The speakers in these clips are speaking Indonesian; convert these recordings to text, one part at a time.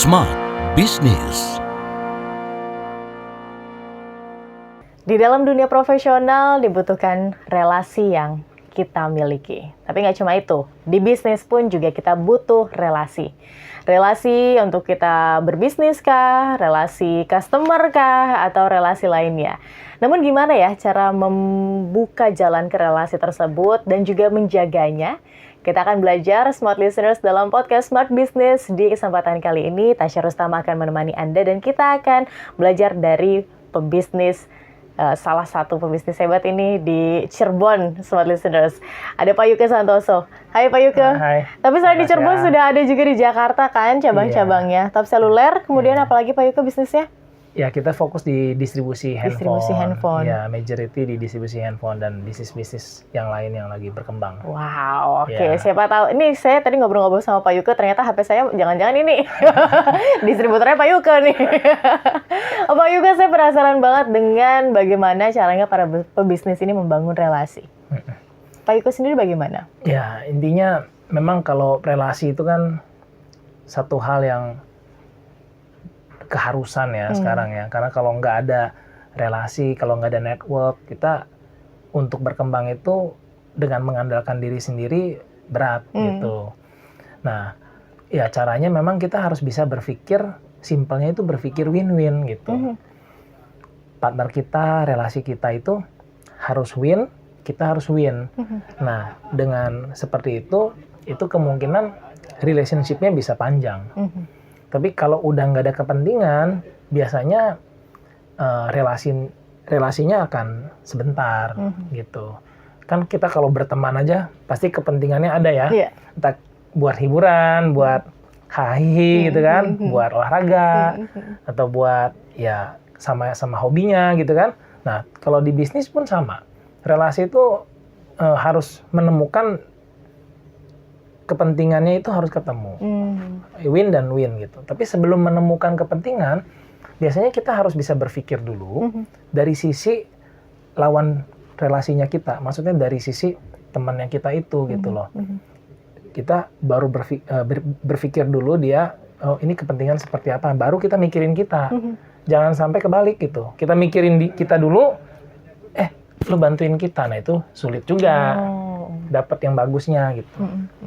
Smart Business. Di dalam dunia profesional dibutuhkan relasi yang kita miliki. Tapi nggak cuma itu, di bisnis pun juga kita butuh relasi. Relasi untuk kita berbisnis kah, relasi customer kah, atau relasi lainnya. Namun gimana ya cara membuka jalan ke relasi tersebut dan juga menjaganya? Kita akan belajar Smart Listeners dalam podcast Smart Business. Di kesempatan kali ini, Tasya Rustama akan menemani Anda dan kita akan belajar dari pebisnis salah satu pebisnis hebat ini di Cirebon, Smart Listeners. Ada Pak Yuke Santoso. Hai Pak Yuke. Hai. Tapi selain di Cirebon sudah ada juga di Jakarta kan cabang-cabangnya. Top seluler, kemudian apalagi Pak Yuke bisnisnya? Ya, kita fokus di distribusi handphone. Distribusi handphone. Ya, majority di distribusi handphone dan bisnis-bisnis yang lain yang lagi berkembang. Wow, oke. Ya. Siapa tahu. Ini saya tadi ngobrol-ngobrol sama Pak Yuke, ternyata HP saya jangan-jangan ini. Distributornya Pak Yuke nih. Pak Yuke, saya penasaran banget dengan bagaimana caranya para pebisnis ini membangun relasi. Pak Yuke sendiri bagaimana? Ya, intinya memang kalau relasi itu kan satu hal yang keharusan ya sekarang ya. Karena kalau nggak ada relasi, kalau nggak ada network, kita untuk berkembang itu dengan mengandalkan diri sendiri berat gitu. Nah, ya caranya memang kita harus bisa berpikir, simpelnya itu berpikir win-win gitu. Partner kita, relasi kita itu harus win, kita harus win. Nah, dengan seperti itu kemungkinan relationship-nya bisa panjang. Tapi kalau udah nggak ada kepentingan, biasanya relasinya akan sebentar gitu. Kan kita kalau berteman aja pasti kepentingannya ada ya. Iya. Entah buat hiburan, buat hahihi gitu kan, buat olahraga atau buat ya sama hobinya gitu kan. Nah, kalau di bisnis pun sama. Relasi itu harus menemukan kepentingannya itu harus ketemu. Win dan win gitu. Tapi sebelum menemukan kepentingan, biasanya kita harus bisa berpikir dulu dari sisi lawan relasinya kita. Maksudnya dari sisi temannya kita itu gitu loh. Kita baru berpikir dulu dia, oh ini kepentingan seperti apa. Baru kita mikirin kita. Jangan sampai kebalik gitu. Kita mikirin kita dulu, lu bantuin kita. Nah itu sulit juga. Dapat yang bagusnya gitu.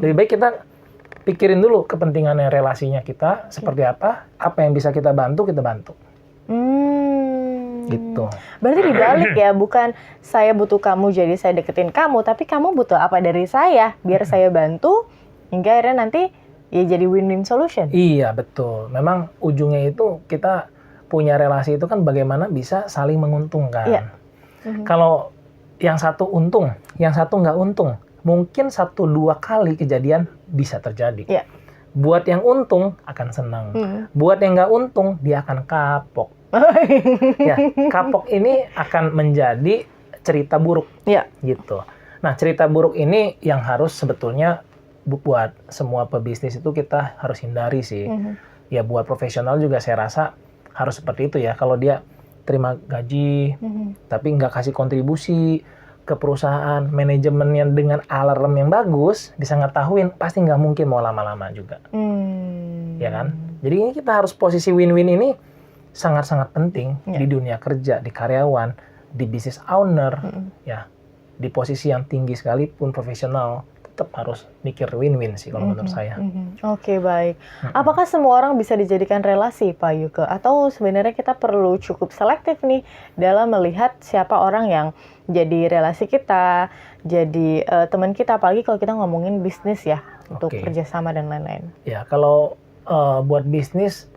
Lebih baik kita pikirin dulu kepentingannya relasinya kita seperti apa yang bisa kita bantu. Gitu. Berarti dibalik ya, bukan saya butuh kamu jadi saya deketin kamu, tapi kamu butuh apa dari saya biar saya bantu hingga akhirnya nanti ya jadi win-win solution. Iya betul. Memang ujungnya itu kita punya relasi itu kan bagaimana bisa saling menguntungkan. Iya. Kalau yang satu untung, yang satu nggak untung, mungkin 1-2 kali kejadian bisa terjadi. Iya. Buat yang untung akan senang. Buat yang nggak untung dia akan kapok. Ya, kapok ini akan menjadi cerita buruk. Iya. Gitu. Nah, cerita buruk ini yang harus sebetulnya buat semua pebisnis itu kita harus hindari sih. Ya buat profesional juga saya rasa harus seperti itu ya. Kalau dia terima gaji, tapi nggak kasih kontribusi ke perusahaan, manajemennya dengan alarm yang bagus, bisa ngetahuin, pasti nggak mungkin mau lama-lama juga. Ya kan? Jadi ini kita harus posisi win-win ini sangat-sangat penting di dunia kerja, di karyawan, di business owner, ya di posisi yang tinggi sekalipun profesional, tetap harus mikir win-win sih kalau menurut saya. Oke, baik. Apakah semua orang bisa dijadikan relasi, Pak Yuke? Atau sebenarnya kita perlu cukup selektif nih dalam melihat siapa orang yang jadi relasi kita, jadi teman kita, apalagi kalau kita ngomongin bisnis ya, untuk kerjasama dan lain-lain. Ya, kalau buat bisnis,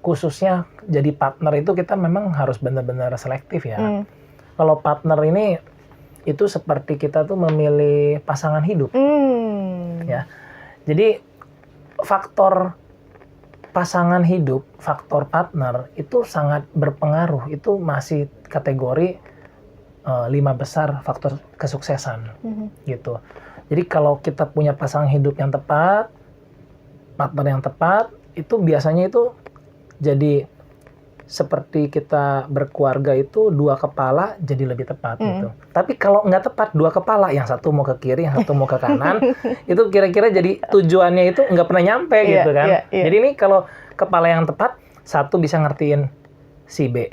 khususnya jadi partner itu kita memang harus benar-benar selektif ya. Kalau partner ini itu seperti kita tuh memilih pasangan hidup. Ya. Jadi faktor pasangan hidup, faktor partner itu sangat berpengaruh. Itu masih kategori 5 besar faktor kesuksesan. Gitu. Jadi kalau kita punya pasangan hidup yang tepat, partner yang tepat, itu biasanya itu jadi seperti kita berkeluarga itu dua kepala jadi lebih tepat gitu. Tapi kalau nggak tepat dua kepala, yang satu mau ke kiri, yang satu mau ke kanan, itu kira-kira jadi tujuannya itu nggak pernah nyampe gitu kan. Jadi ini kalau kepala yang tepat, satu bisa ngertiin si B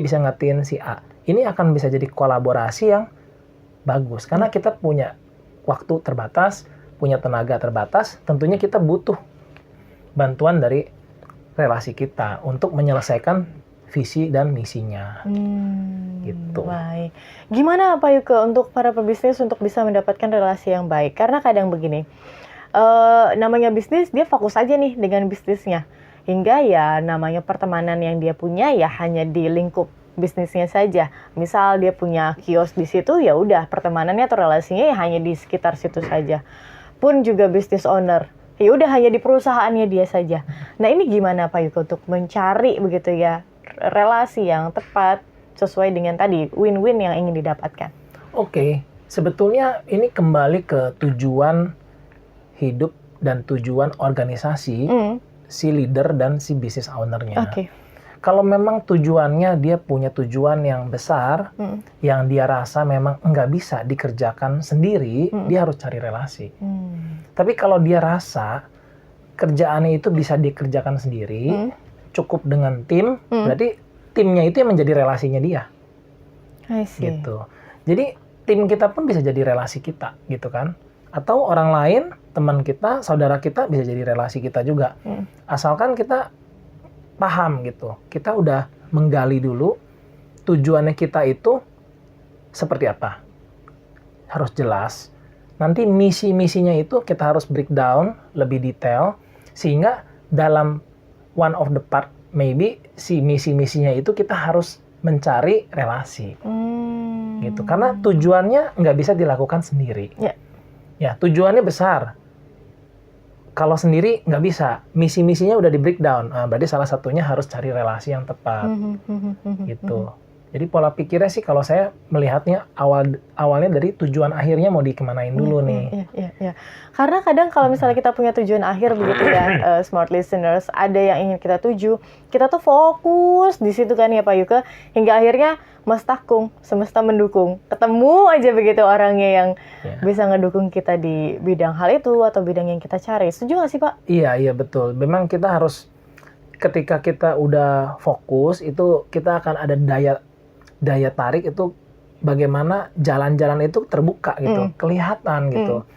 bisa ngertiin si A. Ini akan bisa jadi kolaborasi yang bagus karena kita punya waktu terbatas, punya tenaga terbatas, tentunya kita butuh bantuan dari relasi kita untuk menyelesaikan visi dan misinya. Gitu. Baik. Gimana Pak Yuke untuk para pebisnis untuk bisa mendapatkan relasi yang baik? Karena kadang begini, namanya bisnis dia fokus aja nih dengan bisnisnya. Hingga ya namanya pertemanan yang dia punya ya hanya di lingkup bisnisnya saja. Misal dia punya kios di situ, ya udah pertemanannya atau relasinya ya hanya di sekitar situ saja. Pun juga business owner, ya udah hanya di perusahaannya dia saja. Nah ini gimana Pak Yuke untuk mencari begitu ya relasi yang tepat sesuai dengan tadi win-win yang ingin didapatkan? Oke, sebetulnya ini kembali ke tujuan hidup dan tujuan organisasi si leader dan si business owner-nya. Kalau memang tujuannya dia punya tujuan yang besar, yang dia rasa memang nggak bisa dikerjakan sendiri, dia harus cari relasi. Tapi kalau dia rasa kerjaannya itu bisa dikerjakan sendiri, cukup dengan tim, berarti timnya itu yang menjadi relasinya dia. Gitu. Jadi tim kita pun bisa jadi relasi kita, gitu kan? Atau orang lain, teman kita, saudara kita bisa jadi relasi kita juga. Asalkan kita paham gitu. Kita udah menggali dulu tujuannya kita itu seperti apa. Harus jelas. Nanti misi-misinya itu kita harus breakdown lebih detail sehingga dalam one of the part maybe si misi-misinya itu kita harus mencari relasi. Gitu. Karena tujuannya nggak bisa dilakukan sendiri. Ya, tujuannya besar. Kalau sendiri nggak bisa, misi-misinya udah di breakdown, berarti salah satunya harus cari relasi yang tepat, gitu. Jadi pola pikirnya sih kalau saya melihatnya awalnya dari tujuan akhirnya mau dikemanain dulu nih. Iya. Karena kadang kalau misalnya kita punya tujuan akhir begitu ya, smart listeners, ada yang ingin kita tuju, kita tuh fokus di situ kan ya Pak Yuke, hingga akhirnya mastakung, semesta mendukung. Ketemu aja begitu orangnya yang bisa ngedukung kita di bidang hal itu atau bidang yang kita cari. Setuju nggak sih Pak? Iya betul. Memang kita harus ketika kita udah fokus itu kita akan ada daya tarik itu bagaimana jalan-jalan itu terbuka gitu, kelihatan gitu.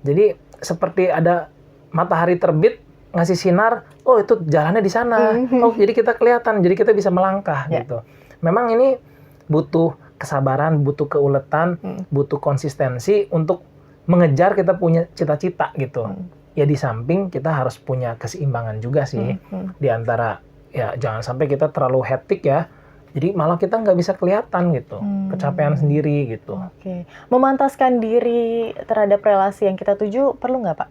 Jadi seperti ada matahari terbit ngasih sinar, oh itu jalannya di sana. Oh jadi kita kelihatan, jadi kita bisa melangkah gitu. Memang ini butuh kesabaran, butuh keuletan, butuh konsistensi untuk mengejar kita punya cita-cita gitu. Ya di samping kita harus punya keseimbangan juga sih di antara ya jangan sampai kita terlalu hektik ya. Jadi malah kita nggak bisa kelihatan gitu, kecapean sendiri gitu. Memantaskan diri terhadap relasi yang kita tuju perlu nggak Pak?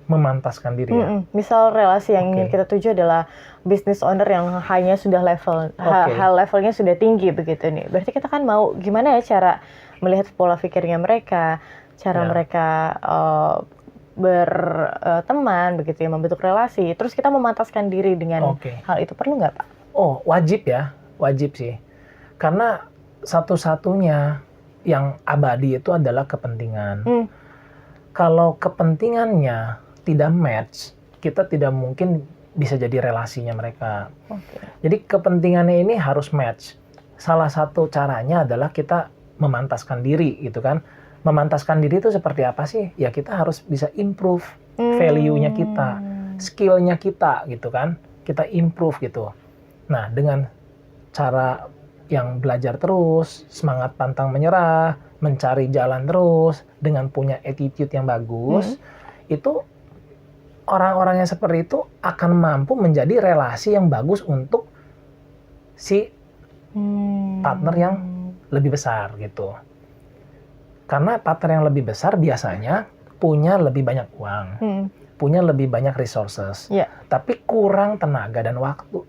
Memantaskan diri ya. Misal relasi yang ingin kita tuju adalah business owner yang hanya sudah levelnya sudah tinggi begitu nih. Berarti kita kan mau gimana ya cara melihat pola pikirnya mereka, cara mereka berteman begitu ya, membentuk relasi. Terus kita memantaskan diri dengan hal itu perlu nggak Pak? Oh wajib ya, wajib sih. Karena satu-satunya yang abadi itu adalah kepentingan. Kalau kepentingannya tidak match, kita tidak mungkin bisa jadi relasinya mereka. Jadi kepentingannya ini harus match. Salah satu caranya adalah kita memantaskan diri gitu kan. Memantaskan diri itu seperti apa sih? Ya kita harus bisa improve value-nya kita, skill-nya kita gitu kan. Kita improve gitu. Nah dengan cara yang belajar terus, semangat pantang menyerah, mencari jalan terus, dengan punya attitude yang bagus, itu orang-orang yang seperti itu akan mampu menjadi relasi yang bagus untuk si partner yang lebih besar gitu. Karena partner yang lebih besar biasanya punya lebih banyak uang, punya lebih banyak resources, tapi kurang tenaga dan waktu.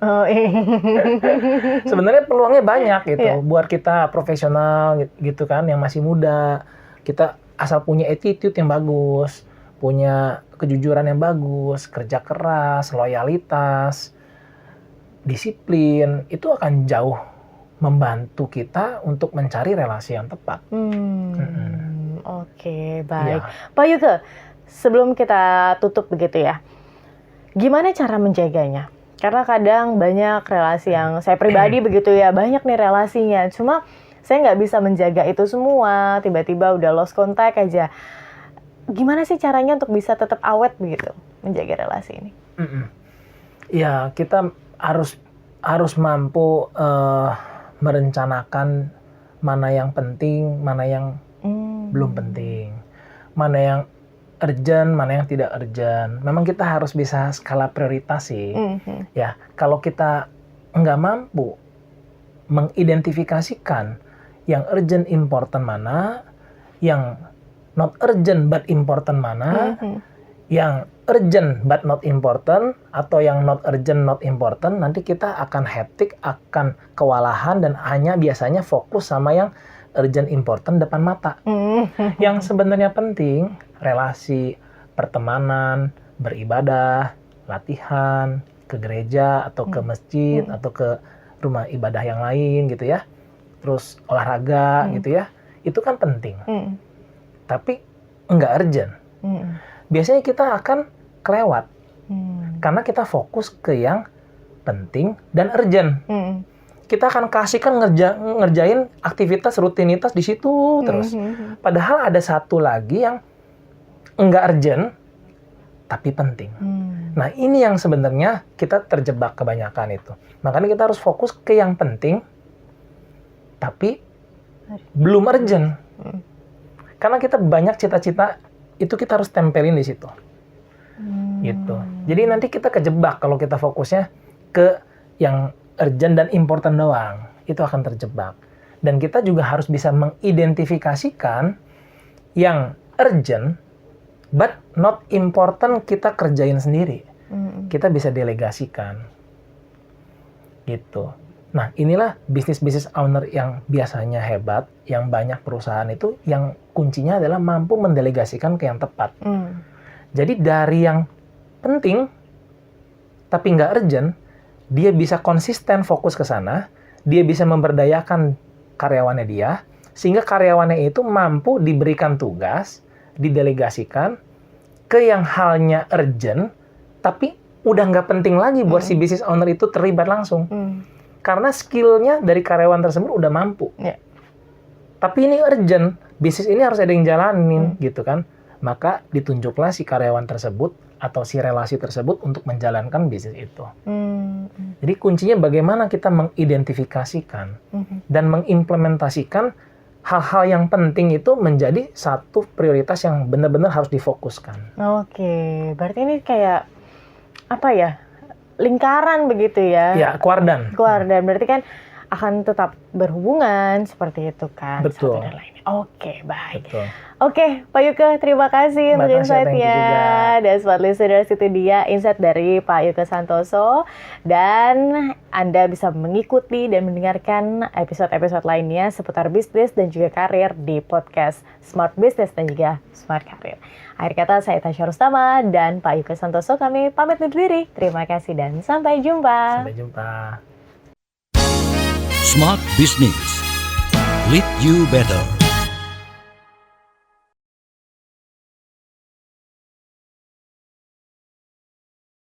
Sebenarnya peluangnya banyak gitu, buat kita profesional gitu kan, yang masih muda, kita asal punya attitude yang bagus, punya kejujuran yang bagus, kerja keras, loyalitas, disiplin, itu akan jauh membantu kita untuk mencari relasi yang tepat. Oke, baik. Iya. Pak Yuke, sebelum kita tutup begitu ya, gimana cara menjaganya? Karena kadang banyak relasi yang saya pribadi begitu ya, banyak nih relasinya. Cuma saya nggak bisa menjaga itu semua, tiba-tiba udah lost contact aja. Gimana sih caranya untuk bisa tetap awet begitu, menjaga relasi ini? Ya, kita harus mampu merencanakan mana yang penting, mana yang belum penting, mana yang urgent, mana yang tidak urgent. Memang kita harus bisa skala prioritas sih. Ya, kalau kita nggak mampu mengidentifikasikan yang urgent important mana, yang not urgent but important mana, yang urgent but not important, atau yang not urgent not important, nanti kita akan hektik, akan kewalahan, dan hanya biasanya fokus sama yang urgent important depan mata. Yang sebenarnya penting, relasi, pertemanan, beribadah, latihan, ke gereja atau ke masjid atau ke rumah ibadah yang lain gitu ya. Terus olahraga gitu ya. Itu kan penting. Tapi enggak urgent. Biasanya kita akan kelewat. Karena kita fokus ke yang penting dan urgent. Kita akan kasihkan ngerjain aktivitas rutinitas di situ terus. Padahal ada satu lagi yang enggak urgent tapi penting. Nah, ini yang sebenarnya kita terjebak kebanyakan itu. Makanya kita harus fokus ke yang penting tapi belum urgent. Karena kita banyak cita-cita itu kita harus tempelin di situ. Gitu. Jadi nanti kita kejebak kalau kita fokusnya ke yang urgent dan important doang, itu akan terjebak. Dan kita juga harus bisa mengidentifikasikan yang urgent but not important kita kerjain sendiri. Kita bisa delegasikan. Gitu. Nah, inilah bisnis owner yang biasanya hebat, yang banyak perusahaan itu, yang kuncinya adalah mampu mendelegasikan ke yang tepat. Jadi dari yang penting tapi nggak urgent, dia bisa konsisten fokus ke sana, dia bisa memberdayakan karyawannya dia, sehingga karyawannya itu mampu diberikan tugas, didelegasikan ke yang halnya urgent, tapi udah nggak penting lagi buat si business owner itu terlibat langsung. Karena skillnya dari karyawan tersebut udah mampu. Tapi ini urgent, bisnis ini harus ada yang jalanin, gitu kan. Maka ditunjuklah si karyawan tersebut atau si relasi tersebut untuk menjalankan bisnis itu. Jadi kuncinya bagaimana kita mengidentifikasikan dan mengimplementasikan hal-hal yang penting itu menjadi satu prioritas yang benar-benar harus difokuskan. Oke, berarti ini kayak apa ya? Lingkaran begitu ya? Ya, kuardan. Kuardan, berarti kan akan tetap berhubungan seperti itu kan? Betul. Satu dan lainnya. Oke, baik. Betul. Oke, Pak Yuke, terima kasih untuk insight-nya. Dan Smart Listeners, itu dia insight dari Pak Yuke Santoso. Dan Anda bisa mengikuti dan mendengarkan episode-episode lainnya seputar bisnis dan juga karir di podcast Smart Business dan juga Smart Career. Akhir kata, saya Tasya Rustama dan Pak Yuke Santoso, kami pamit undur diri. Terima kasih dan sampai jumpa. Sampai jumpa. Smart Business. Lead you better.